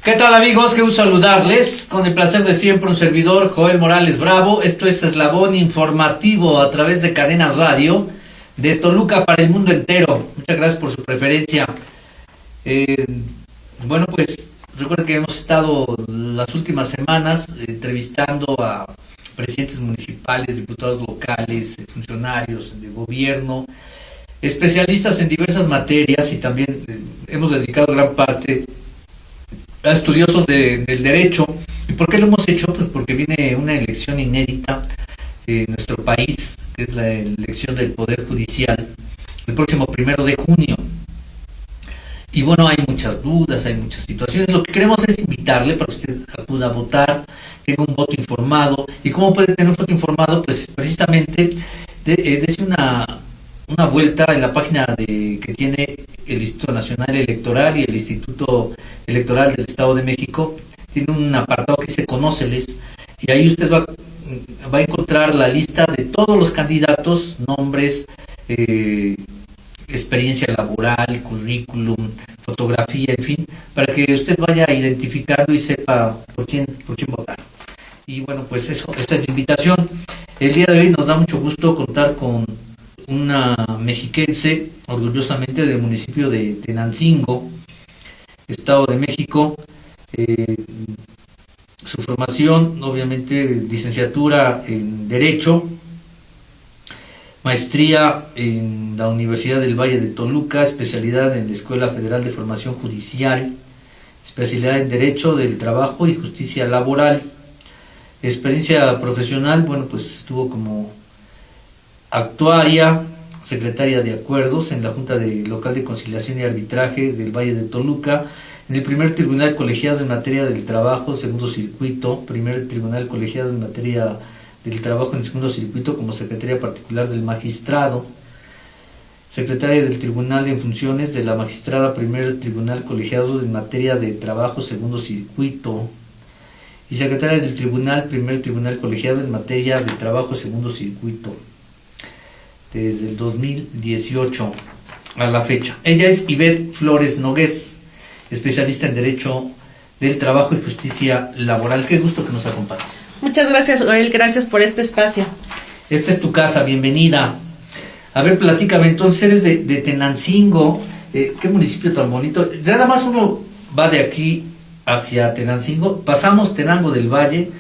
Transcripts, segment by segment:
¿Qué tal, amigos? Qué gusto saludarles. Con el placer de siempre, un servidor, Joel Morales Bravo. Esto es Eslabón Informativo a través de Cadenas Radio de Toluca para el mundo entero. Muchas gracias por su preferencia. Bueno, pues recuerden que hemos estado las últimas semanas entrevistando a presidentes municipales, diputados locales, funcionarios de gobierno, especialistas en diversas materias, y también hemos dedicado gran parte a estudiosos del derecho. ¿Y por qué lo hemos hecho? Pues porque viene una elección inédita en nuestro país, que es la elección del Poder Judicial, el próximo 1 de junio. Y bueno, hay muchas dudas, hay muchas situaciones. Lo que queremos es invitarle para que usted acuda a votar, tenga un voto informado. ¿Y cómo puede tener un voto informado? Pues precisamente dése una vuelta en la página que tiene el Instituto Nacional Electoral y el Instituto Electoral del Estado de México. Tiene un apartado que dice Conóceles, y ahí usted va a encontrar la lista de todos los candidatos, nombres, experiencia laboral, currículum, fotografía, en fin, para que usted vaya identificando y sepa por quién votar. Y bueno, pues esta es la invitación. El día de hoy nos da mucho gusto contar con una mexiquense, orgullosamente del municipio de Tenancingo, Estado de México. Su formación, obviamente, licenciatura en Derecho, maestría en la Universidad del Valle de Toluca, especialidad en la Escuela Federal de Formación Judicial, especialidad en Derecho del Trabajo y Justicia Laboral. Experiencia profesional, bueno, pues estuvo como actuaria, secretaria de acuerdos en la Junta Local de Conciliación y Arbitraje del Valle de Toluca, en el primer tribunal colegiado en materia del trabajo, segundo circuito, primer tribunal colegiado en materia del trabajo en el segundo circuito como secretaria particular del magistrado, secretaria del tribunal en funciones de la magistrada, primer tribunal colegiado en materia de trabajo, segundo circuito, y secretaria del tribunal, primer tribunal colegiado en materia de trabajo, segundo circuito, desde el 2018 a la fecha. Ella es Ivette Flores Nogués, especialista en Derecho del Trabajo y Justicia Laboral. Qué gusto que nos acompañes. Muchas gracias, Joel, gracias por este espacio. Esta es tu casa, bienvenida. A ver, platícame, entonces eres de Tenancingo. Qué municipio tan bonito. Nada más uno va de aquí hacia Tenancingo, pasamos Tenango del Valle,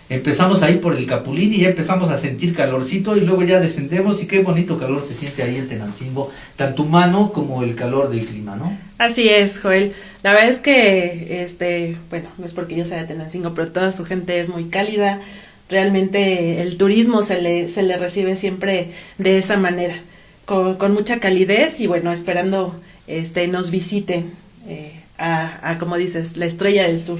empezamos ahí por el Capulín y ya empezamos a sentir calorcito, y luego ya descendemos, y qué bonito calor se siente ahí en Tenancingo, tanto humano como el calor del clima, ¿no? Así es, Joel. La verdad es que, bueno, no es porque yo sea de Tenancingo, pero toda su gente es muy cálida. Realmente el turismo se le recibe siempre de esa manera, con mucha calidez, y bueno, esperando nos visiten como dices, la Estrella del Sur.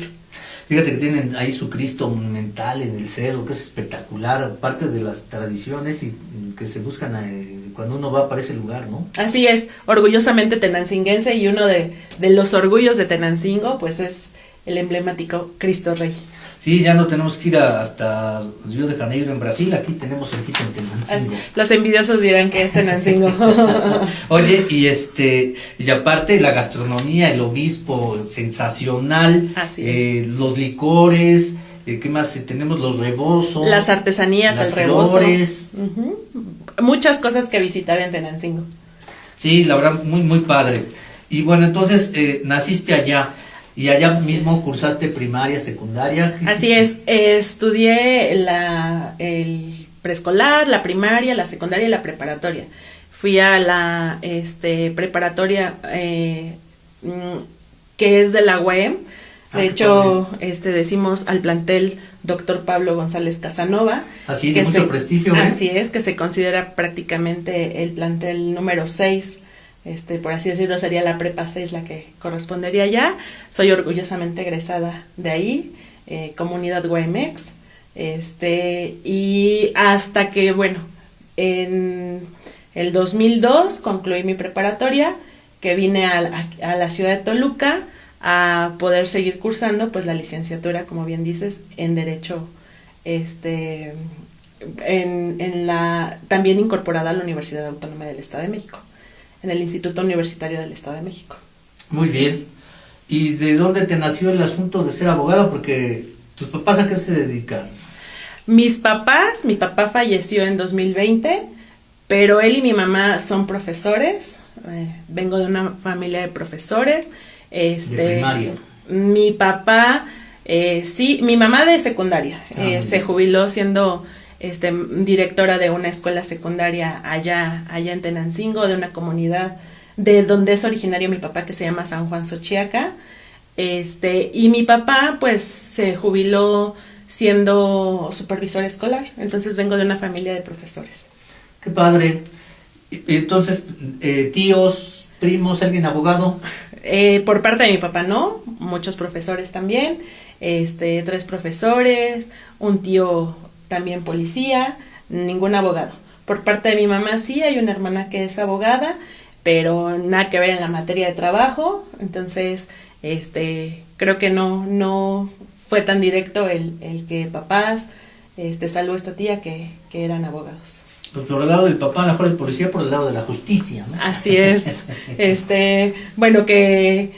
Fíjate que tienen ahí su Cristo monumental en el cerro, que es espectacular, aparte de las tradiciones y que se buscan cuando uno va para ese lugar, ¿no? Así es, orgullosamente tenancinguense, y uno de los orgullos de Tenancingo, pues es el emblemático Cristo Rey. Sí, ya no tenemos que ir hasta Río de Janeiro en Brasil, aquí tenemos el en Tenancingo. Los envidiosos dirán que es Tenancingo. Oye, y aparte la gastronomía, el obispo, sensacional, los licores, ¿qué más? Tenemos los rebozos, las artesanías, el rebozo, flores. Muchas cosas que visitar en Tenancingo. Sí, la verdad, muy, muy padre. Y bueno, entonces, naciste allá. ¿Y allá mismo cursaste primaria, secundaria? Así es, estudié el preescolar, la primaria, la secundaria y la preparatoria. Fui a la preparatoria que es de la UAM. De hecho, decimos al plantel Dr. Pablo González Casanova. Así, de mucho prestigio. Así es, que se considera prácticamente el plantel número 6. Por así decirlo, sería la prepa 6 la que correspondería ya. Soy orgullosamente egresada de ahí, comunidad UAMX, y hasta que, bueno, en el 2002 concluí mi preparatoria, que vine a la ciudad de Toluca a poder seguir cursando pues la licenciatura, como bien dices, en Derecho, también incorporada a la Universidad Autónoma del Estado de México, en el Instituto Universitario del Estado de México. Muy bien. ¿Y de dónde te nació el asunto de ser abogado? Porque tus papás, ¿a qué se dedican? Mi papá falleció en 2020, pero él y mi mamá son profesores. Vengo de una familia de profesores. De primaria. Mi papá, sí, mi mamá de secundaria. Se jubiló siendo directora de una escuela secundaria allá en Tenancingo, de una comunidad de donde es originario mi papá, que se llama San Juan Xochiaca. Y mi papá pues se jubiló siendo supervisor escolar, entonces vengo de una familia de profesores. Qué padre. Entonces, tíos, primos, ¿alguien abogado? Por parte de mi papá no, muchos profesores también, 3 profesores, un tío también policía, ningún abogado. Por parte de mi mamá sí, hay una hermana que es abogada, pero nada que ver en la materia de trabajo, entonces creo que no fue tan directo el que papás salvo esta tía que eran abogados. Pues por el lado del papá, a lo mejor el policía, por el lado de la justicia, ¿no? Así es. Bueno, que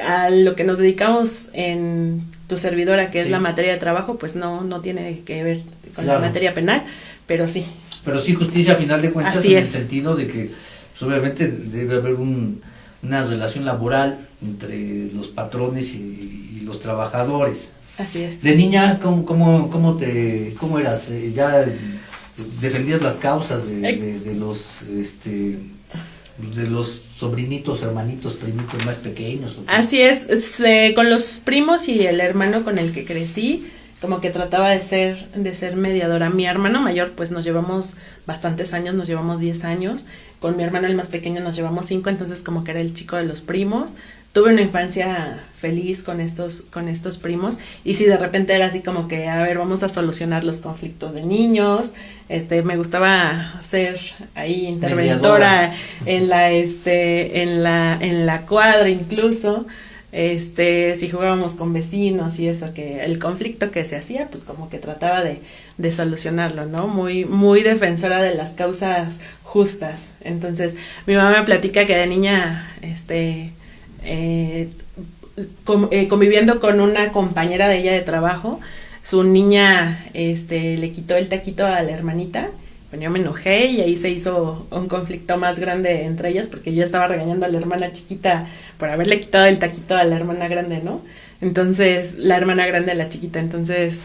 a lo que nos dedicamos en tu servidora, que es la materia de trabajo, pues no tiene que ver con la materia penal, pero sí. Pero sí justicia a final de cuentas. Así en es. El sentido de que pues, obviamente debe haber una relación laboral entre los patrones y los trabajadores. Así es. De niña, ¿cómo eras? ¿Ya defendías las causas de los sobrinitos, hermanitos, primitos más pequeños? Así es, con los primos y el hermano con el que crecí, como que trataba de ser mediadora. Mi hermano mayor, pues nos llevamos bastantes años, nos llevamos 10 años. Con mi hermano el más pequeño nos llevamos 5, entonces como que era el chico de los primos. Tuve una infancia feliz con estos primos, y si de repente era así como que, a ver, vamos a solucionar los conflictos de niños. Me gustaba ser ahí interventora en la cuadra incluso. Si jugábamos con vecinos y eso, que el conflicto que se hacía, pues como que trataba de solucionarlo, ¿no? Muy, muy defensora de las causas justas. Entonces, mi mamá me platica que de niña, conviviendo con una compañera de ella de trabajo, su niña, le quitó el taquito a la hermanita. Bueno, yo me enojé y ahí se hizo un conflicto más grande entre ellas, porque yo estaba regañando a la hermana chiquita por haberle quitado el taquito a la hermana grande, ¿no? Entonces, la hermana grande a la chiquita. Entonces,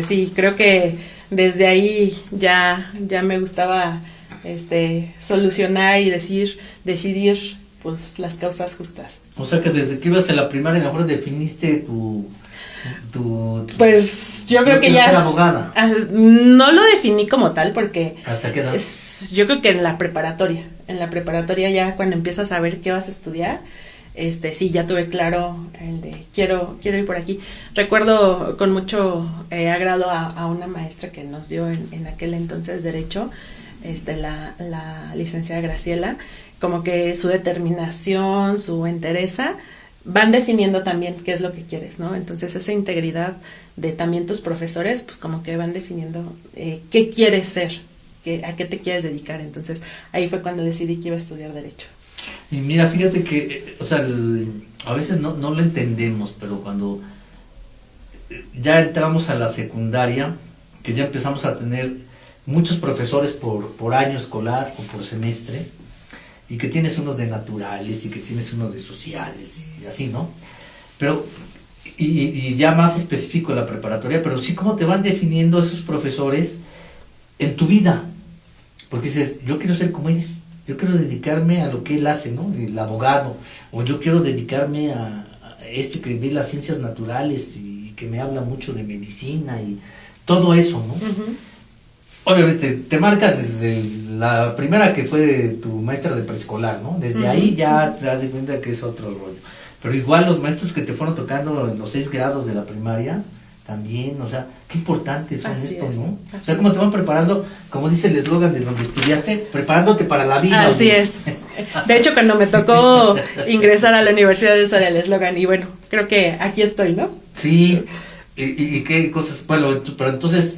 sí, creo que desde ahí ya me gustaba, solucionar y decidir, pues, las causas justas. O sea que desde que ibas a la primaria, a lo mejor definiste tu pues yo creo que ya ser abogada. No lo definí como tal, porque ¿hasta qué edad? Yo creo que en la preparatoria ya cuando empiezas a ver qué vas a estudiar, sí, ya tuve claro el de quiero ir por aquí. Recuerdo con mucho agrado a una maestra que nos dio en aquel entonces derecho, la licenciada Graciela, como que su determinación, su entereza van definiendo también qué es lo que quieres, ¿no? Entonces esa integridad de también tus profesores, pues como que van definiendo qué quieres ser, a qué te quieres dedicar. Entonces ahí fue cuando decidí que iba a estudiar Derecho. Y mira, fíjate que, o sea, a veces no lo entendemos, pero cuando ya entramos a la secundaria, que ya empezamos a tener muchos profesores por año escolar o por semestre, y que tienes unos de naturales y que tienes uno de sociales y así, ¿no? Pero, y ya más específico la preparatoria, pero sí cómo te van definiendo esos profesores en tu vida. Porque dices, yo quiero ser como él, yo quiero dedicarme a lo que él hace, ¿no? El abogado, o yo quiero dedicarme a que ve las ciencias naturales y que me habla mucho de medicina y todo eso, ¿no? Uh-huh. Obviamente te marca desde la primera que fue tu maestra de preescolar, ¿no? Desde ahí ya te das cuenta que es otro rollo. Pero igual los maestros que te fueron tocando en los 6 grados de la primaria, también, o sea, qué importantes son esto, ¿no? O sea, cómo te van preparando, como dice el eslogan de donde estudiaste, preparándote para la vida. Así es. De hecho, cuando me tocó ingresar a la universidad, ese era el eslogan, y bueno, creo que aquí estoy, ¿no? Sí, y qué cosas, bueno, pero entonces...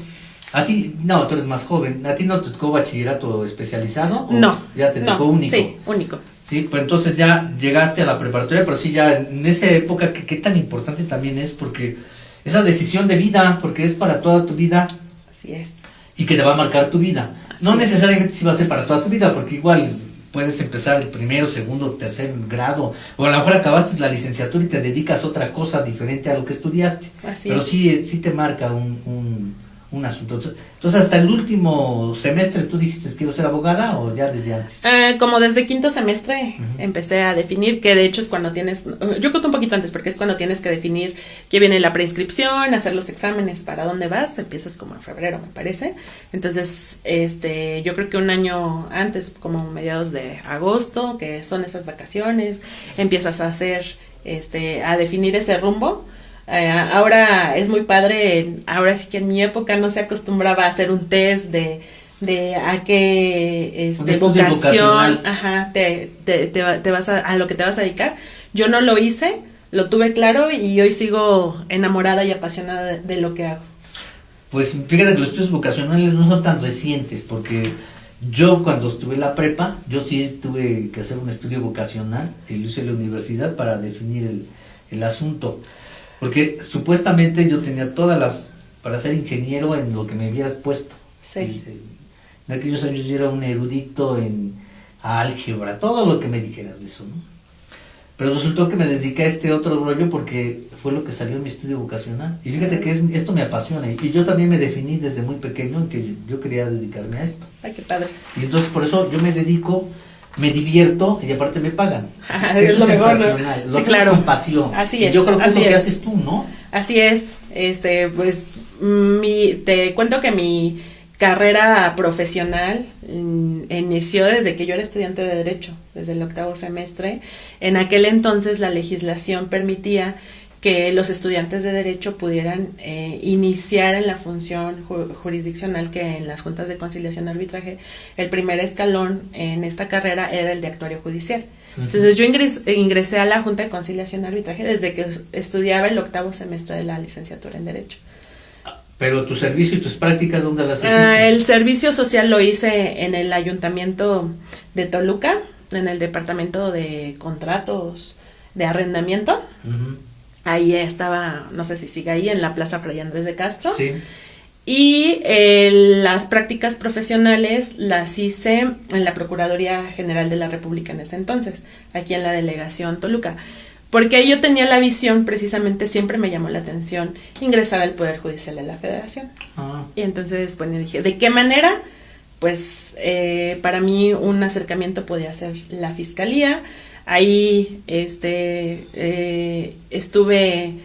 ¿A ti? No, tú eres más joven. ¿A ti no te tocó bachillerato especializado? ¿O no. ¿Ya te tocó único? Sí, único. Sí, pues entonces ya llegaste a la preparatoria, pero sí, ya en esa época, qué tan importante también es, porque esa decisión de vida, porque es para toda tu vida. Así es. Y que te va a marcar tu vida. Así No es. necesariamente si va a ser para toda tu vida, porque igual puedes empezar el primero, segundo, tercer grado, o a lo mejor acabaste la licenciatura y te dedicas a otra cosa diferente a lo que estudiaste. Así Pero es. sí te marca un asunto. Entonces, hasta el último semestre tú dijiste, quiero ser abogada, o ya desde antes. Como desde quinto semestre Ujú. empecé a definir, que de hecho es cuando tienes, yo creo que un poquito antes, porque es cuando tienes que definir que viene la preinscripción, hacer los exámenes, para dónde vas, empiezas como en febrero, me parece. Entonces, yo creo que un año antes, como mediados de agosto, que son esas vacaciones, empiezas a hacer, a definir ese rumbo. Ahora es muy padre, ahora sí que en mi época no se acostumbraba a hacer un test de a qué Un estudio vocación, vocacional. ajá, te vas a lo que te vas a dedicar. Yo no lo hice, lo tuve claro y hoy sigo enamorada y apasionada de lo que hago. Pues fíjate que los estudios vocacionales no son tan recientes, porque yo cuando estuve en la prepa, yo sí tuve que hacer un estudio vocacional y lo hice en la universidad para definir el asunto. Porque supuestamente yo tenía todas las, para ser ingeniero en lo que me hubieras puesto. Sí. En aquellos años yo era un erudito en álgebra, todo lo que me dijeras de eso, ¿no? Pero resultó que me dediqué a este otro rollo porque fue lo que salió en mi estudio vocacional. Y fíjate que esto me apasiona. Y yo también me definí desde muy pequeño en que yo quería dedicarme a esto. Ay, qué padre. Y entonces por eso yo me dedico, me divierto y aparte me pagan. Es Eso lo es mejor, ¿no? sensacional. Lo Sí, hacemos claro. con pasión. Así y es, yo creo que es así lo que es. haces tú, ¿no? Así es, pues te cuento que mi carrera profesional inició desde que yo era estudiante de Derecho, desde el 8º semestre. En aquel entonces la legislación permitía que los estudiantes de Derecho pudieran iniciar en la función jurisdiccional, que en las juntas de conciliación y arbitraje el primer escalón en esta carrera era el de actuario judicial. Entonces yo ingresé a la Junta de Conciliación y Arbitraje desde que estudiaba el 8º semestre de la licenciatura en Derecho. Pero tu servicio y tus prácticas, ¿dónde las hiciste? El servicio social lo hice en el Ayuntamiento de Toluca, en el Departamento de Contratos de Arrendamiento. Uh-huh. Ahí estaba, no sé si sigue ahí, en la Plaza Fray Andrés de Castro. Sí. Y las prácticas profesionales las hice en la Procuraduría General de la República en ese entonces, aquí en la Delegación Toluca. Porque ahí yo tenía la visión, precisamente siempre me llamó la atención ingresar al Poder Judicial de la Federación. Ah. Y entonces, bueno, dije, ¿de qué manera? Pues para mí un acercamiento podía ser la Fiscalía. Ahí estuve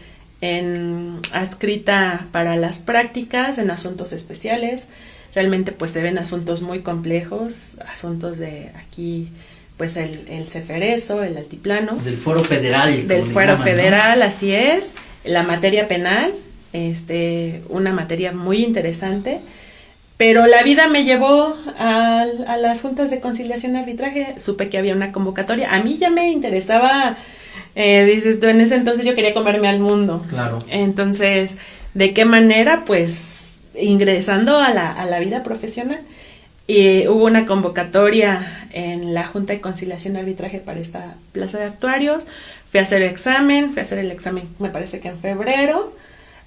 adscrita para las prácticas en asuntos especiales. Realmente pues se ven asuntos muy complejos, asuntos de aquí, pues el Ceferezo, el Altiplano. Del Fuero Federal. Del Fuero Federal, ¿no? Así es. La materia penal, una materia muy interesante. Pero la vida me llevó a las juntas de conciliación y arbitraje. Supe que había una convocatoria. A mí ya me interesaba, dices tú, en ese entonces yo quería comerme al mundo. Claro. Entonces, ¿de qué manera? Pues ingresando a la vida profesional. Y hubo una convocatoria en la Junta de Conciliación y Arbitraje para esta plaza de actuarios. Fui a hacer el examen me parece que en febrero,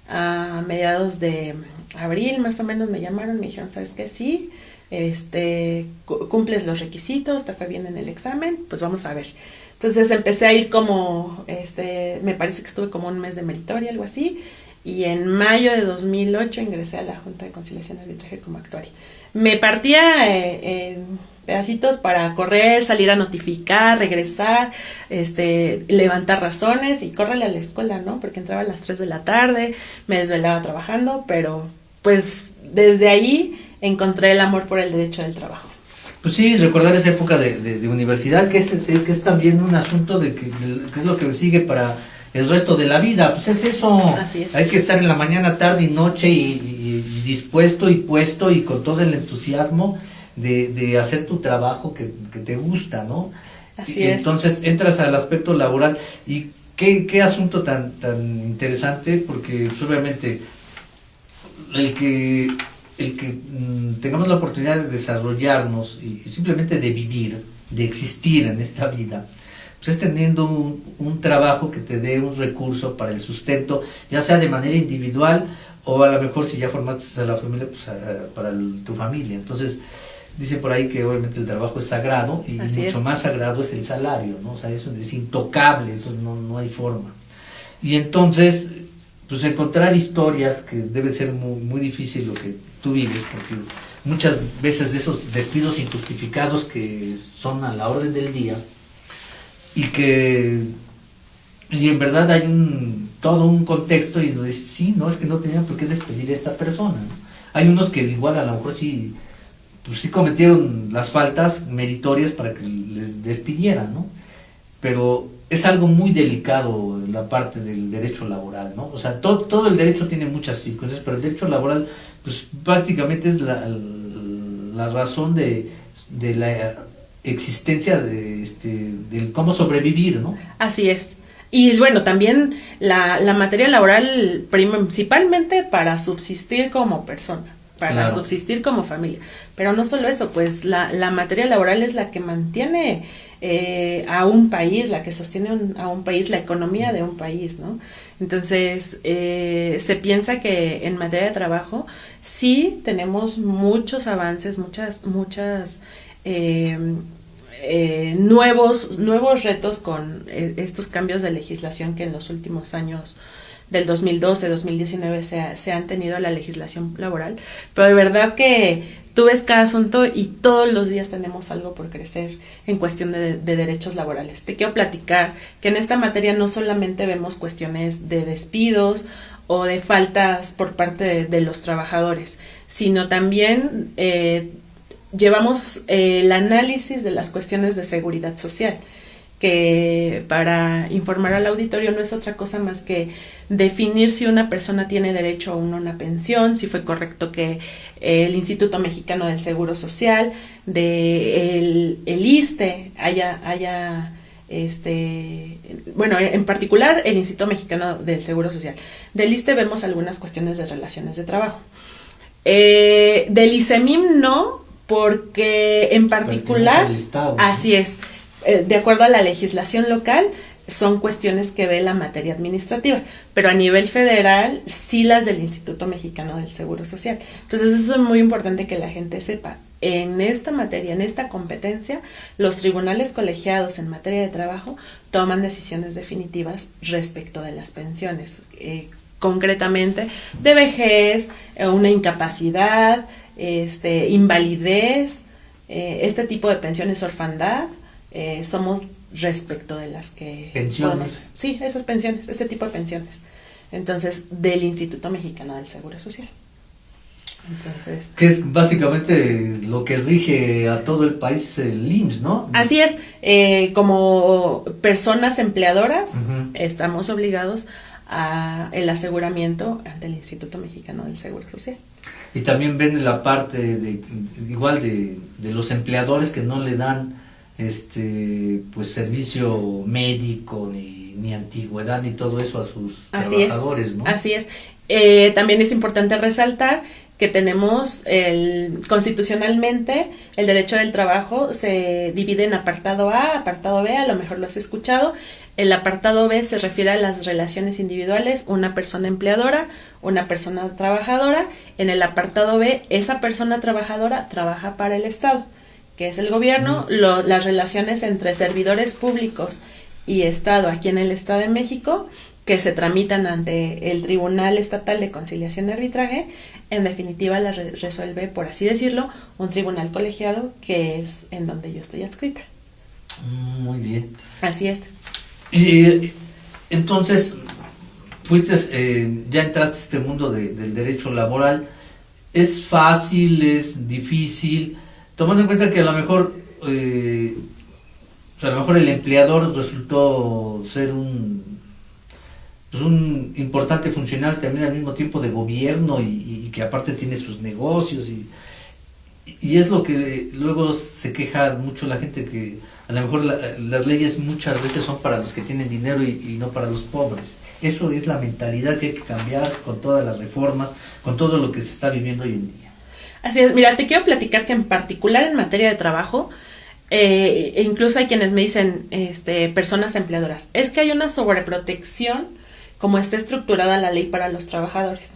a mediados de abril más o menos me llamaron, me dijeron, ¿sabes qué? Sí, cumples los requisitos, te fue bien en el examen, pues vamos a ver. Entonces empecé a ir como, me parece que estuve como un mes de meritoria, algo así, y en mayo de 2008 ingresé a la Junta de Conciliación y Arbitraje como actuaria. Me partía en pedacitos para correr, salir a notificar, regresar, levantar razones y córrele a la escuela, ¿no? Porque entraba a las 3 de la tarde, me desvelaba trabajando, pero pues desde ahí encontré el amor por el derecho del trabajo. Pues sí, recordar esa época de universidad, que es también un asunto de que es lo que sigue para el resto de la vida, pues es eso. Así es. Hay que estar en la mañana, tarde y noche y dispuesto y puesto y con todo el entusiasmo de hacer tu trabajo que te gusta, ¿no? Así es. Entonces entras al aspecto laboral y qué asunto tan interesante, porque pues, obviamente el que tengamos la oportunidad de desarrollarnos y simplemente de vivir, de existir en esta vida, pues es teniendo un trabajo que te dé un recurso para el sustento, ya sea de manera individual o a lo mejor si ya formaste a la familia, pues para tu familia. Entonces, dice por ahí que obviamente el trabajo es sagrado y Así mucho es. más sagrado es el salario, ¿no? O sea, eso es intocable, eso no hay forma. Y entonces, pues encontrar historias, que debe ser muy, muy difícil lo que tú vives, porque muchas veces de esos despidos injustificados que son a la orden del día, y en verdad hay todo un contexto y uno dice, sí, no, es que no tenían por qué despedir a esta persona, ¿no? Hay unos que igual a lo mejor sí, pues sí cometieron las faltas meritorias para que les despidieran, ¿no? Pero es algo muy delicado en la parte del derecho laboral, ¿no? O sea, todo el derecho tiene muchas circunstancias, pero el derecho laboral, pues prácticamente es la razón de la existencia del cómo sobrevivir, ¿no? Así es. Y bueno, también la materia laboral principalmente para subsistir como persona, para Claro. subsistir como familia. Pero no solo eso, pues la materia laboral es la que mantiene a un país, la que sostiene a un país, la economía de un país, ¿no? Entonces, se piensa que en materia de trabajo sí tenemos muchos avances, muchas nuevos retos con estos cambios de legislación que en los últimos años del 2012, 2019 se han tenido a la legislación laboral, pero de verdad que tú ves cada asunto y todos los días tenemos algo por crecer en cuestión de derechos laborales. Te quiero platicar que en esta materia no solamente vemos cuestiones de despidos o de faltas por parte de los trabajadores, sino también llevamos el análisis de las cuestiones de seguridad social, que para informar al auditorio no es otra cosa más que definir si una persona tiene derecho o no a una pensión, si fue correcto que el Instituto Mexicano del Seguro Social, el ISSSTE bueno, en particular el Instituto Mexicano del Seguro Social. Del ISSSTE vemos algunas cuestiones de relaciones de trabajo. Del ISEMIM no, porque en particular, Estado, ¿no? así es, de acuerdo a la legislación local, son cuestiones que ve la materia administrativa, pero a nivel federal sí las del Instituto Mexicano del Seguro Social. Entonces eso es muy importante que la gente sepa. En esta materia, en esta competencia, los tribunales colegiados en materia de trabajo toman decisiones definitivas respecto de las pensiones, concretamente de vejez, una incapacidad, invalidez, este tipo de pensiones, orfandad, somos respecto de las que pensiones. Sí, esas pensiones, este tipo de pensiones. Entonces, del Instituto Mexicano del Seguro Social. Entonces, que es básicamente lo que rige a todo el país, es el IMSS, ¿no? Así es, como personas empleadoras, Uh-huh. estamos obligados a el aseguramiento ante el Instituto Mexicano del Seguro Social. Y también ven la parte igual de los empleadores que no le dan pues servicio médico ni antigüedad ni todo eso a sus trabajadores, ¿no? Así es. También es importante resaltar que tenemos constitucionalmente el derecho del trabajo se divide en apartado A, apartado B, a lo mejor lo has escuchado. El apartado B se refiere a las relaciones individuales, una persona empleadora, una persona trabajadora. En el apartado B, esa persona trabajadora trabaja para el Estado, que es el gobierno. Las relaciones entre servidores públicos y Estado aquí en el Estado de México, que se tramitan ante el Tribunal Estatal de Conciliación y Arbitraje, en definitiva la resuelve, por así decirlo, un tribunal colegiado, que es en donde yo estoy adscrita. Muy bien. Así es. Y entonces, ya entraste a este mundo del derecho laboral. ¿Es fácil, es difícil? Tomando en cuenta que a lo mejor el empleador resultó ser un importante funcionario también al mismo tiempo de gobierno y que aparte tiene sus negocios y es lo que luego se queja mucho la gente, que a lo mejor las leyes muchas veces son para los que tienen dinero y no para los pobres. Eso es la mentalidad que hay que cambiar con todas las reformas, con todo lo que se está viviendo hoy en día. Así es, mira, te quiero platicar que en particular en materia de trabajo, E incluso hay quienes me dicen, personas empleadoras, es que hay una sobreprotección como está estructurada la ley para los trabajadores.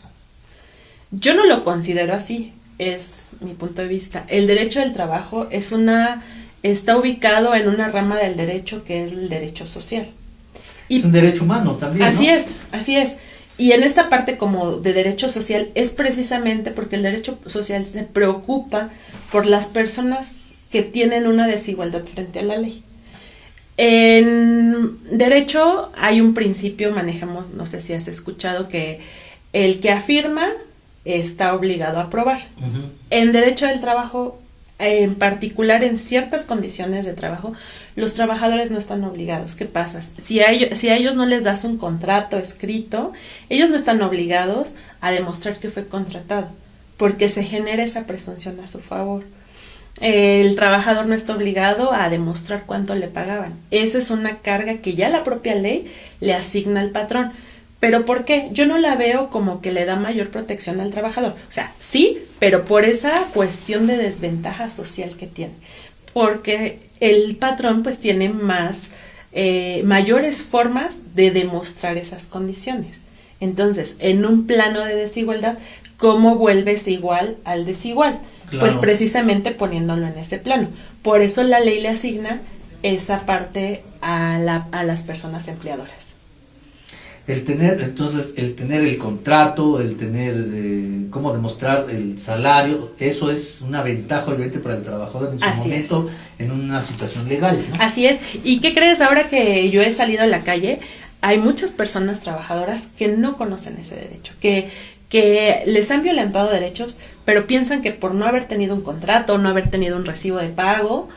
Yo no lo considero así, es mi punto de vista. El derecho del trabajo está ubicado en una rama del derecho que es el derecho social. Y es un derecho humano también, así ¿no? Así es. Y en esta parte como de derecho social es precisamente porque el derecho social se preocupa por las personas que tienen una desigualdad frente a la ley. En derecho hay un principio, manejamos, no sé si has escuchado, que el que afirma está obligado a probar. Uh-huh. En derecho del trabajo, en particular en ciertas condiciones de trabajo, los trabajadores no están obligados. ¿Qué pasa? Si a ellos no les das un contrato escrito, ellos no están obligados a demostrar que fue contratado, porque se genera esa presunción a su favor. El trabajador no está obligado a demostrar cuánto le pagaban. Esa es una carga que ya la propia ley le asigna al patrón. ¿Pero por qué? Yo no la veo como que le da mayor protección al trabajador. O sea, sí, pero por esa cuestión de desventaja social que tiene. Porque el patrón pues tiene mayores formas de demostrar esas condiciones. Entonces, en un plano de desigualdad, ¿cómo vuelves igual al desigual? Claro. Pues precisamente poniéndolo en ese plano. Por eso la ley le asigna esa parte a las personas empleadoras. El tener el contrato, el tener cómo demostrar el salario, eso es una ventaja obviamente para el trabajador en su Así momento, en una situación legal, ¿no? Así es. ¿Y qué crees? Ahora que yo he salido a la calle, hay muchas personas trabajadoras que no conocen ese derecho, que les han violentado derechos, pero piensan que por no haber tenido un contrato, no haber tenido un recibo de pago,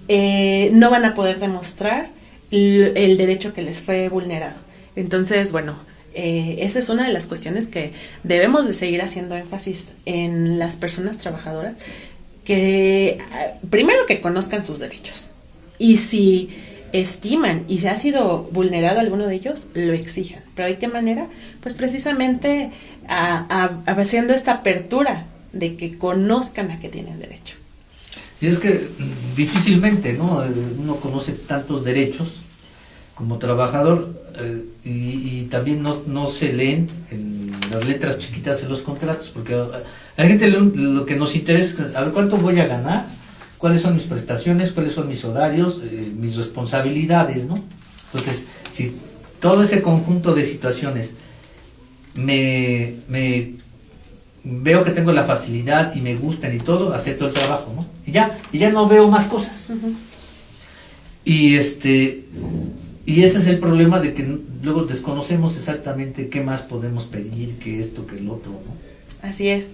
no van a poder demostrar el derecho que les fue vulnerado. Entonces, bueno, esa es una de las cuestiones que debemos de seguir haciendo énfasis en las personas trabajadoras, que primero que conozcan sus derechos y si estiman y se ha sido vulnerado alguno de ellos, lo exijan. Pero ¿de qué manera? Pues precisamente haciendo esta apertura de que conozcan a qué tienen derecho. Y es que difícilmente, ¿no?, uno conoce tantos derechos como trabajador, y también no se leen en las letras chiquitas en los contratos, porque a la gente lo que nos interesa es a ver cuánto voy a ganar, cuáles son mis prestaciones, cuáles son mis horarios, mis responsabilidades, ¿no? Entonces, si todo ese conjunto de situaciones me veo que tengo la facilidad y me gustan y todo, acepto el trabajo, ¿no? Y ya no veo más cosas. Uh-huh. Y ese es el problema, de que luego desconocemos exactamente qué más podemos pedir, que esto, que el otro, ¿no? Así es.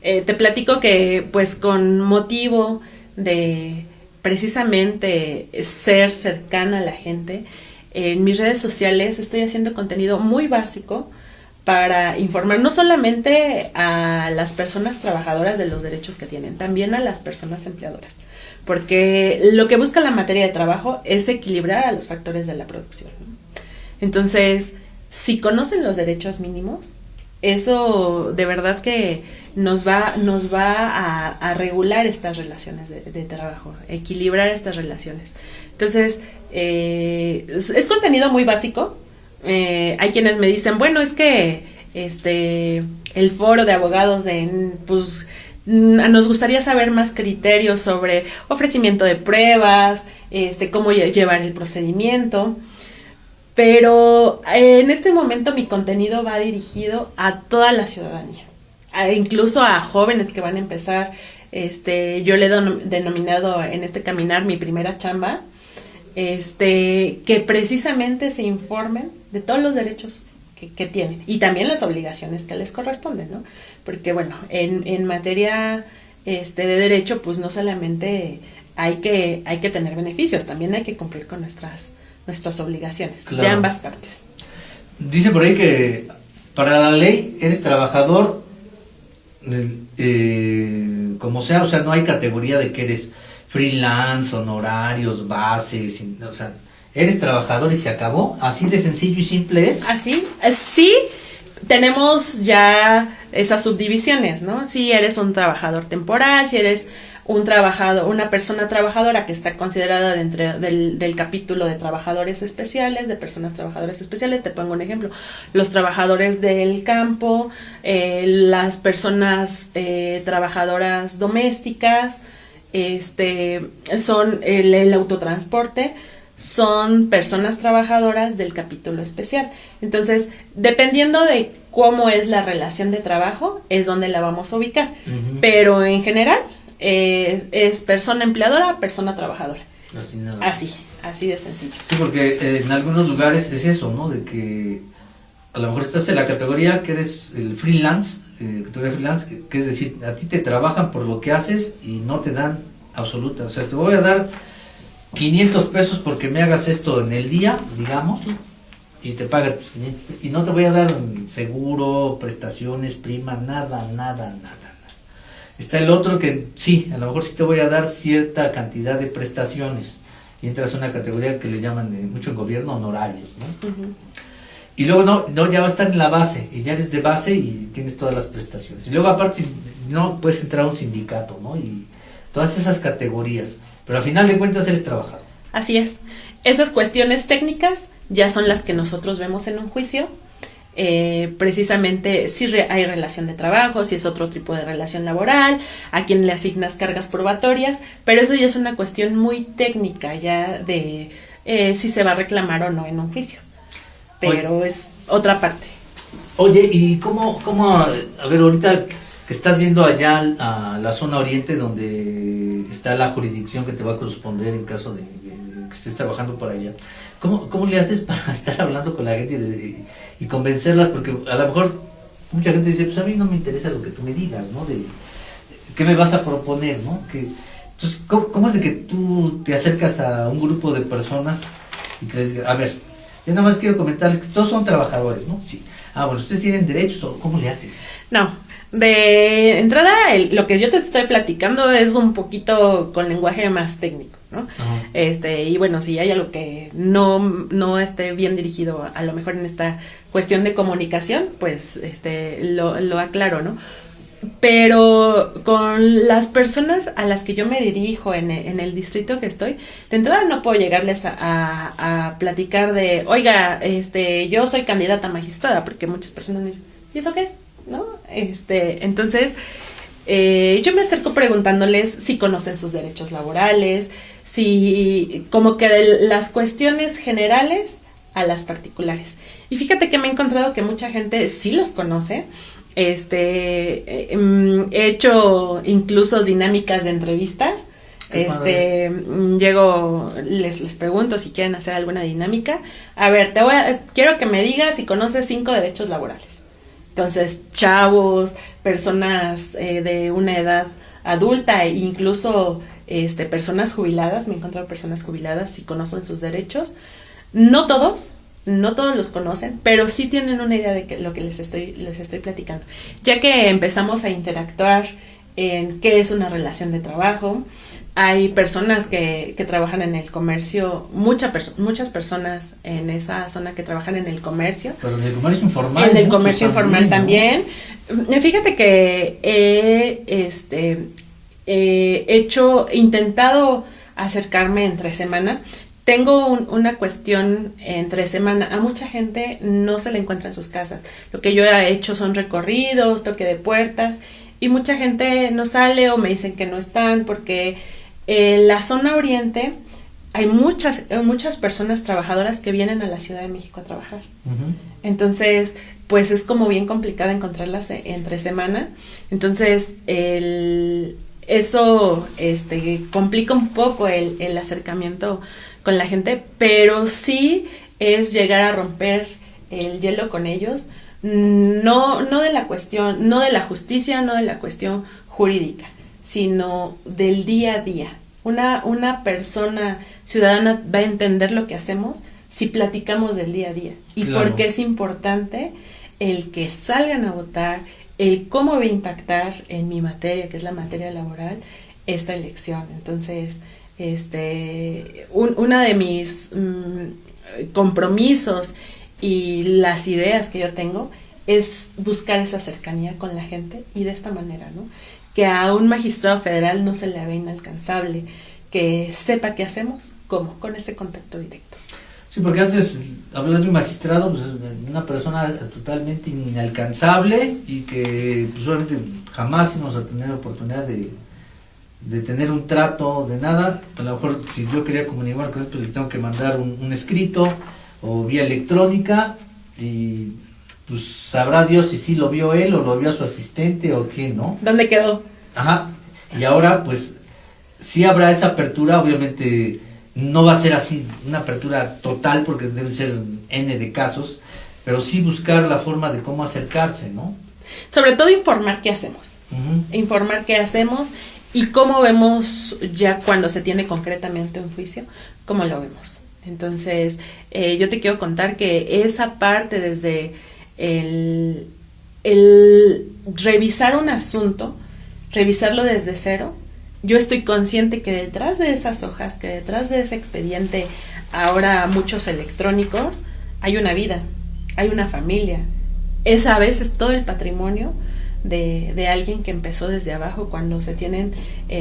Te platico que pues con motivo de precisamente ser cercana a la gente, en mis redes sociales estoy haciendo contenido muy básico para informar no solamente a las personas trabajadoras de los derechos que tienen, también a las personas empleadoras. Porque lo que busca la materia de trabajo es equilibrar a los factores de la producción, ¿no? Entonces, si conocen los derechos mínimos, eso de verdad que nos va a regular estas relaciones de trabajo, equilibrar estas relaciones. Entonces, es contenido muy básico. Hay quienes me dicen, bueno, es que el foro de abogados pues nos gustaría saber más criterios sobre ofrecimiento de pruebas, cómo llevar el procedimiento, pero en este momento mi contenido va dirigido a toda la ciudadanía, incluso a jóvenes que van a empezar. Yo le he denominado en este caminar mi primera chamba, que precisamente se informen de todos los derechos que tienen y también las obligaciones que les corresponden, ¿no? Porque bueno, en materia de derecho, pues no solamente hay que tener beneficios, también hay que cumplir con nuestras obligaciones, claro, de ambas partes. Dice por ahí que para la ley eres trabajador como sea, o sea, no hay categoría de que eres freelance, honorarios, bases, o sea, eres trabajador y se acabó, así de sencillo y simple es. Así, sí, tenemos ya esas subdivisiones, ¿no? Si eres un trabajador temporal, si eres un trabajador, una persona trabajadora que está considerada dentro del capítulo de trabajadores especiales, de personas trabajadoras especiales. Te pongo un ejemplo: los trabajadores del campo, las personas trabajadoras domésticas, son el autotransporte, son personas trabajadoras del capítulo especial. Entonces, dependiendo de cómo es la relación de trabajo, es donde la vamos a ubicar. Pero en general, es persona empleadora, persona trabajadora. Así de sencillo. Sí, porque en algunos lugares es eso, ¿no? De que a lo mejor estás en la categoría que eres el freelance, categoría freelance, que es decir, a ti te trabajan por lo que haces y no te dan absoluta. O sea, te voy a dar 500 pesos porque me hagas esto en el día, digamos, y te pagan tus 500, y no te voy a dar seguro, prestaciones, prima, nada. Está el otro que sí, a lo mejor sí te voy a dar cierta cantidad de prestaciones, y entras a una categoría que le llaman mucho en gobierno honorarios, ¿no? Y luego no, ya va a estar en la base, y ya eres de base y tienes todas las prestaciones. Y luego aparte no puedes entrar a un sindicato, ¿no? Y todas esas categorías, pero al final de cuentas eres trabajador. Así es. Esas cuestiones técnicas ya son las que nosotros vemos en un juicio. Precisamente si hay relación de trabajo, si es otro tipo de relación laboral, a quién le asignas cargas probatorias, pero eso ya es una cuestión muy técnica ya de si se va a reclamar o no en un juicio. Pero es otra parte. Oye, ¿y cómo, a ver, ahorita que estás yendo allá a la zona oriente donde está la jurisdicción que te va a corresponder en caso de que estés trabajando por allá, ¿cómo le haces para estar hablando con la gente y convencerlas? Porque a lo mejor mucha gente dice, pues a mí no me interesa lo que tú me digas, ¿no? De qué me vas a proponer, ¿no? Entonces, ¿cómo es de que tú te acercas a un grupo de personas y que les digas, a ver, yo nada más quiero comentarles que todos son trabajadores, ¿no? Sí. Bueno, ustedes tienen derechos, ¿cómo le haces? No, de entrada lo que yo te estoy platicando es un poquito con lenguaje más técnico, ¿no? Y bueno, si hay algo que no esté bien dirigido a lo mejor en esta cuestión de comunicación, pues lo aclaro, ¿no? Pero con las personas a las que yo me dirijo en el distrito que estoy, de entrada no puedo llegarles a platicar de, oiga, yo soy candidata a magistrada, porque muchas personas me dicen, ¿y eso qué es? ¿No? Entonces, yo me acerco preguntándoles si conocen sus derechos laborales, si como que de las cuestiones generales a las particulares. Y fíjate que me he encontrado que mucha gente sí los conoce. He hecho incluso dinámicas de entrevistas. Llego, les pregunto si quieren hacer alguna dinámica. A ver, quiero que me digas si conoces 5 derechos laborales. Entonces, chavos, personas de una edad adulta e incluso personas jubiladas, me he encontrado personas jubiladas si conocen sus derechos. No todos los conocen, pero sí tienen una idea de lo que les estoy platicando. Ya que empezamos a interactuar en qué es una relación de trabajo, hay personas que trabajan en el comercio, muchas personas en esa zona que trabajan en el comercio. Pero en el comercio informal. En el comercio informal también. Fíjate que he intentado acercarme entre semana. Tengo una cuestión entre semana. A mucha gente no se la encuentra en sus casas. Lo que yo he hecho son recorridos, toque de puertas, y mucha gente no sale o me dicen que no están porque en la zona oriente hay muchas personas trabajadoras que vienen a la Ciudad de México a trabajar. Uh-huh. Entonces, pues es como bien complicado encontrarlas entre semana. Entonces, eso complica un poco el acercamiento con la gente, pero sí es llegar a romper el hielo con ellos, no de la cuestión, no de la justicia, no de la cuestión jurídica, sino del día a día. Una persona ciudadana va a entender lo que hacemos si platicamos del día a día y claro, por qué es importante el que salgan a votar, el cómo va a impactar en mi materia, que es la materia laboral, esta elección. Entonces, una de mis compromisos y las ideas que yo tengo es buscar esa cercanía con la gente y de esta manera, ¿no? Que a un magistrado federal no se le vea inalcanzable, que sepa qué hacemos, ¿cómo? Con ese contacto directo. Sí, porque antes hablar de un magistrado, pues es una persona totalmente inalcanzable y que pues, obviamente jamás íbamos a tener oportunidad de tener un trato, de nada. A lo mejor si yo quería comunicar con él, pues le tengo que mandar un escrito o vía electrónica y pues sabrá Dios si sí lo vio él o lo vio a su asistente o quién, ¿no? ¿Dónde quedó? Ajá, y ahora pues sí habrá esa apertura, obviamente no va a ser así una apertura total porque deben ser N de casos, pero sí buscar la forma de cómo acercarse, ¿no? Sobre todo informar qué hacemos, informar qué hacemos y cómo vemos ya cuando se tiene concretamente un juicio, cómo lo vemos. Entonces, yo te quiero contar que esa parte desde el revisar un asunto, revisarlo desde cero, yo estoy consciente que detrás de esas hojas, que detrás de ese expediente, ahora muchos electrónicos, hay una vida, hay una familia. Es a veces todo el patrimonio de alguien que empezó desde abajo cuando se tienen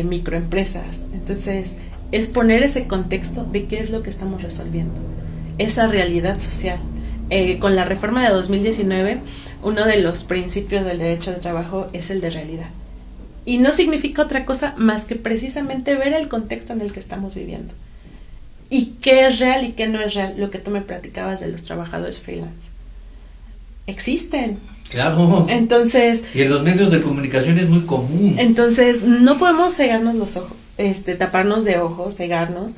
microempresas. Entonces, es poner ese contexto de qué es lo que estamos resolviendo, esa realidad social. Con la reforma de 2019, uno de los principios del derecho de trabajo es el de realidad. Y no significa otra cosa más que precisamente ver el contexto en el que estamos viviendo. Y qué es real y qué no es real, lo que tú me platicabas de los trabajadores freelance. Existen. Claro. Entonces. Y en los medios de comunicación es muy común. Entonces, no podemos cegarnos los ojos, taparnos de ojos, cegarnos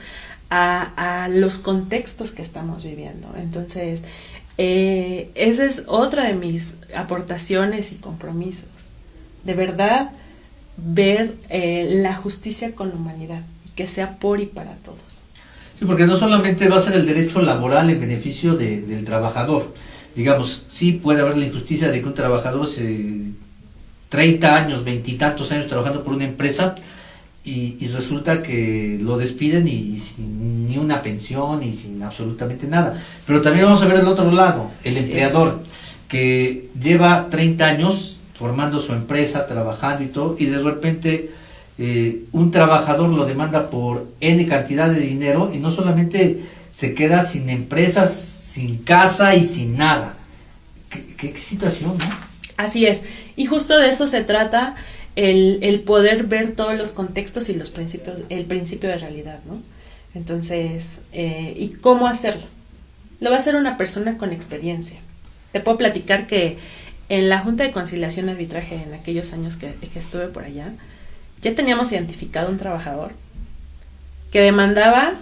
a los contextos que estamos viviendo. Entonces, esa es otra de mis aportaciones y compromisos. De verdad, ver la justicia con la humanidad y que sea por y para todos. Sí, porque no solamente va a ser el derecho laboral en beneficio del trabajador. Digamos, sí puede haber la injusticia de que un trabajador 30 años, 20 y tantos años trabajando por una empresa y resulta que lo despiden y sin ni una pensión y sin absolutamente nada. Pero también vamos a ver el otro lado, el empleador, que lleva 30 años formando su empresa, trabajando y todo, y de repente un trabajador lo demanda por N cantidad de dinero y no solamente se queda sin empresas, sin casa y sin nada. ¿Qué situación, no? Así es, y justo de eso se trata el poder ver todos los contextos y los principios, el principio de realidad, ¿no? Entonces, ¿y cómo hacerlo? Lo va a hacer una persona con experiencia. Te puedo platicar que en la Junta de Conciliación y Arbitraje, en aquellos años que estuve por allá, ya teníamos identificado un trabajador que demandaba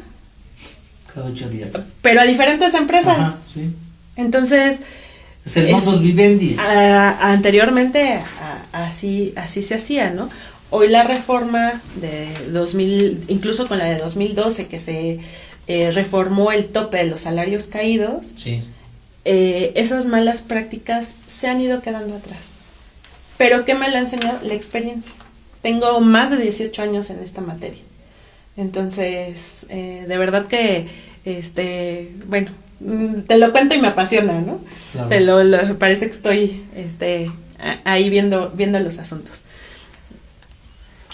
cada 8 días. Pero a diferentes empresas. Ajá, sí. Entonces, es el modus vivendi. Anteriormente así se hacía, ¿no? Hoy la reforma de 2000, incluso con la de 2012, que se reformó el tope de los salarios caídos, sí. Esas malas prácticas se han ido quedando atrás. ¿Pero qué me lo ha enseñado? La experiencia. Tengo más de 18 años en esta materia. Entonces, de verdad que, bueno, te lo cuento y me apasiona, ¿no? Claro. Parece que estoy ahí viendo los asuntos.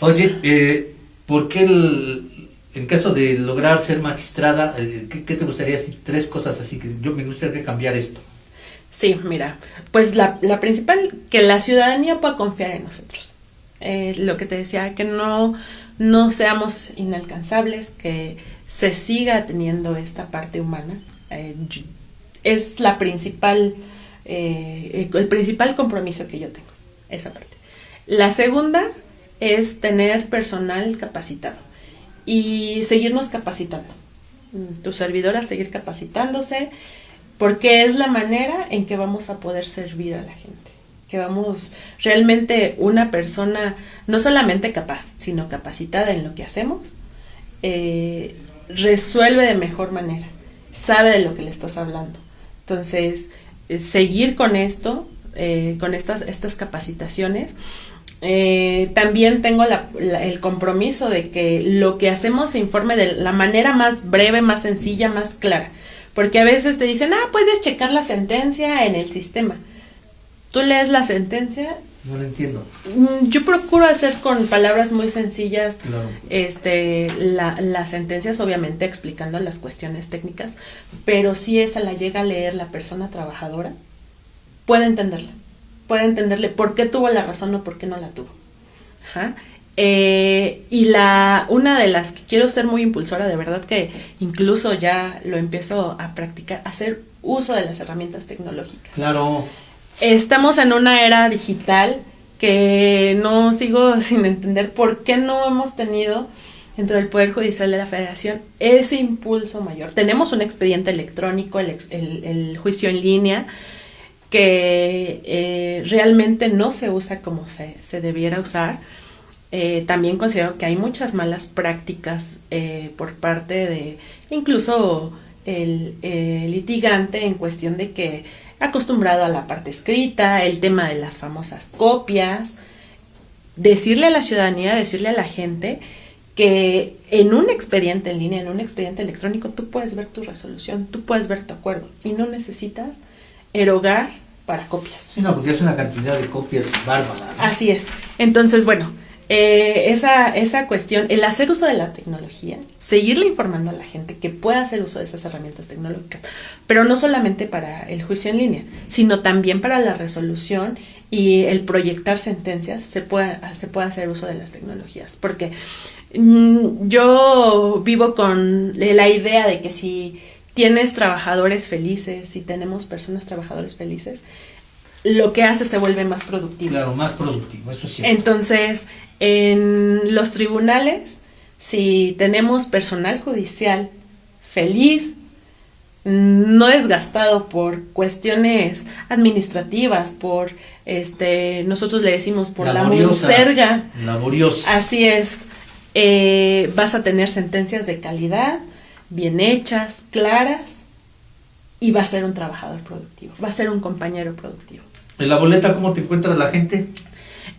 Oye, ¿por qué en caso de lograr ser magistrada, ¿qué te gustaría decir? 3 cosas así que yo me gustaría cambiar esto. Sí, mira, pues la principal, que la ciudadanía pueda confiar en nosotros. Lo que te decía, que no seamos inalcanzables, que se siga teniendo esta parte humana. Es la principal, el principal compromiso que yo tengo, esa parte. La segunda es tener personal capacitado y seguirnos capacitando. Tu servidora seguir capacitándose, porque es la manera en que vamos a poder servir a la gente. Que vamos realmente una persona no solamente capaz, sino capacitada en lo que hacemos, resuelve de mejor manera, sabe de lo que le estás hablando. Entonces, seguir con esto, con estas capacitaciones. También tengo el compromiso de que lo que hacemos se informe de la manera más breve, más sencilla, más clara. Porque a veces te dicen, puedes checar la sentencia en el sistema. Tú lees la sentencia. No lo entiendo. Yo procuro hacer con palabras muy sencillas, Claro. Las sentencias, obviamente explicando las cuestiones técnicas, pero si esa la llega a leer la persona trabajadora, puede entenderle por qué tuvo la razón o por qué no la tuvo. Ajá. Y una de las que quiero ser muy impulsora, de verdad que incluso ya lo empiezo a practicar, hacer uso de las herramientas tecnológicas. Claro. Estamos en una era digital que no sigo sin entender por qué no hemos tenido dentro del Poder Judicial de la Federación ese impulso mayor. Tenemos un expediente electrónico, el juicio en línea, que realmente no se usa como se debiera usar. También considero que hay muchas malas prácticas por parte de incluso el litigante en cuestión de que acostumbrado a la parte escrita, el tema de las famosas copias, decirle a la ciudadanía, decirle a la gente que en un expediente en línea, en un expediente electrónico, tú puedes ver tu resolución, tú puedes ver tu acuerdo y no necesitas erogar para copias. Sí, no, porque es una cantidad de copias bárbara, ¿no? Así es. Entonces, bueno, esa cuestión, el hacer uso de la tecnología, seguirle informando a la gente que pueda hacer uso de esas herramientas tecnológicas, pero no solamente para el juicio en línea, sino también para la resolución y el proyectar sentencias, se puede hacer uso de las tecnologías, porque yo vivo con la idea de que si tienes trabajadores felices, si tenemos personas trabajadores felices, lo que hace se vuelve más productivo. Claro, más productivo, eso es cierto. Entonces, en los tribunales, si tenemos personal judicial feliz, no desgastado por cuestiones administrativas, por nosotros le decimos por la monserga. Laboriosas. Así es. Vas a tener sentencias de calidad, bien hechas, claras, y va a ser un trabajador productivo, va a ser un compañero productivo. ¿En la boleta cómo te encuentras la gente?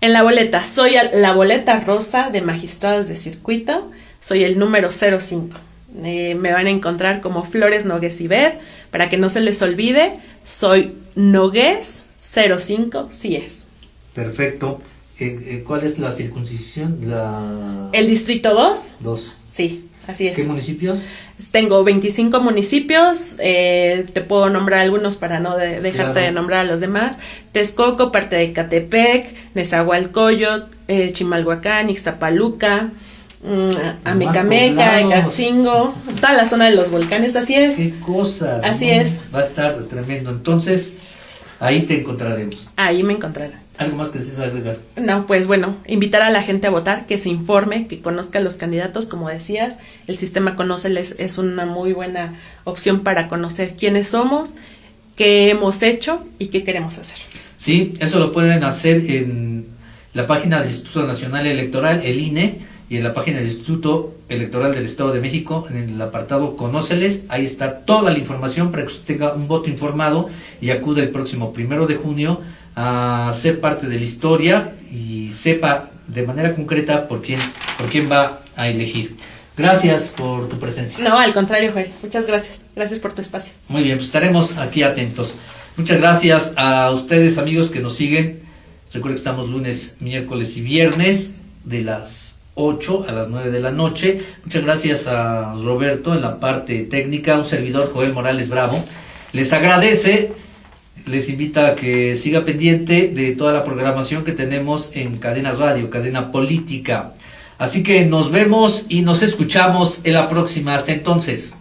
En la boleta, soy la boleta rosa de magistrados de circuito, soy el número 05. Me van a encontrar como Flores Nogués Iber, para que no se les olvide, soy Nogués 05, sí es. Perfecto. ¿Cuál es la circuncisión? ¿El distrito 2? 2. Sí, así es. ¿Qué municipios? Tengo 25 municipios, te puedo nombrar algunos para no dejarte Claro. de nombrar a los demás. Texcoco, parte de Ecatepec, Nezahualcóyotl, Chimalhuacán, Ixtapaluca, Amecameca, Ecatzingo, toda la zona de los volcanes, así es. Qué cosas. Así ¿no? es. Va a estar tremendo. Entonces, ahí te encontraremos. Ahí me encontrarán. ¿Algo más que desees agregar? No, pues bueno, invitar a la gente a votar, que se informe, que conozca a los candidatos, como decías, el sistema Conóceles es una muy buena opción para conocer quiénes somos, qué hemos hecho y qué queremos hacer. Sí, eso lo pueden hacer en la página del Instituto Nacional Electoral, el INE, y en la página del Instituto Electoral del Estado de México, en el apartado Conóceles. Ahí está toda la información para que usted tenga un voto informado y acude el próximo 1 de junio a ser parte de la historia y sepa de manera concreta por quién va a elegir. Gracias por tu presencia. No, al contrario, Joel, muchas gracias. Gracias por tu espacio. Muy bien, pues estaremos aquí atentos. Muchas gracias a ustedes, amigos, que nos siguen. Recuerden que estamos lunes, miércoles y viernes de las 8 a las 9 de la noche. Muchas gracias a Roberto en la parte técnica, un servidor, Joel Morales Bravo. Les agradece. Les invita a que siga pendiente de toda la programación que tenemos en Cadena Radio, Cadena Política. Así que nos vemos y nos escuchamos en la próxima. Hasta entonces.